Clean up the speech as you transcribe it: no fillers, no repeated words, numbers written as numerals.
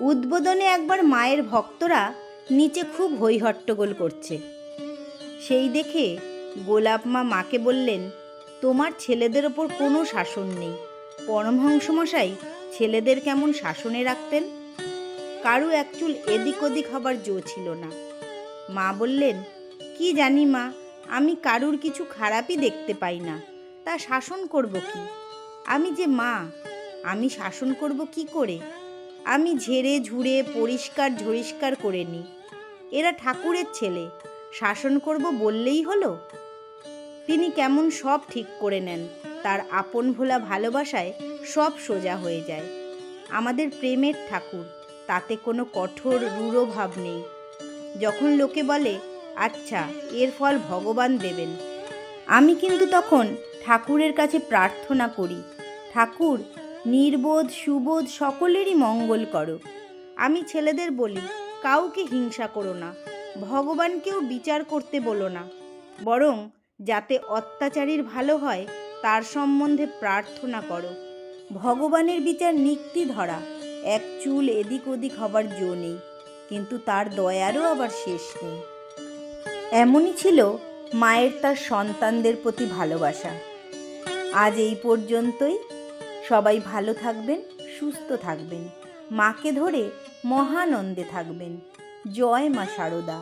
উদ্বোধনে একবার মায়ের ভক্তরা নিচে খুব হইহট্টগোল করছে। সেই দেখে গোলাপ মা মাকে বললেন, তোমার ছেলেদের ওপর কোনো শাসন নেই। পরমহংসমশাই ছেলেদের কেমন শাসনে রাখতেন, কারু এক চুল এদিক ওদিক হবার জো ছিল না। মা বললেন, কি জানি মা, আমি কারুর কিছু খারাপই দেখতে পাই না, তা শাসন করব কি? আমি যে মা, আমি শাসন করব কি করে? আমি ঝেড়ে ঝুড়ে পরিষ্কার ঝরিষ্কার করে নিই। এরা ঠাকুরের ছেলে, শাসন করব বললেই হলো? তিনি কেমন সব ঠিক করে নেন, তার আপন ভোলা ভালোবাসায় সব সোজা হয়ে যায়। আমাদের প্রেমের ঠাকুর, তাতে কোনো কঠোর রূঢ় ভাব নেই। যখন লোকে বলে, আচ্ছা এর ফল ভগবান দেবেন, আমি কিন্তু তখন ঠাকুরের কাছে প্রার্থনা করি, ঠাকুর নির্বোধ সুবোধ সকলেরই মঙ্গল করো। আমি ছেলেদের বলি, কাউকে হিংসা করো না, ভগবানকেও বিচার করতে বলো না, বরং যাতে অত্যাচারীর ভালো হয় তার সম্বন্ধে প্রার্থনা করো। ভগবানের বিচার নিক্তি ধরা, এক চুল এদিক ওদিক হবার জো নেই, কিন্তু তার দয়ারও আবার শেষ নেই। এমনই ছিল মায়ের তার সন্তানদের প্রতি ভালোবাসা। আজ এই পর্যন্তই। সবাই ভালো থাকবেন, সুস্থ থাকবেন, মাকে ধরে মহানন্দে থাকবেন। জয় মা শারদা।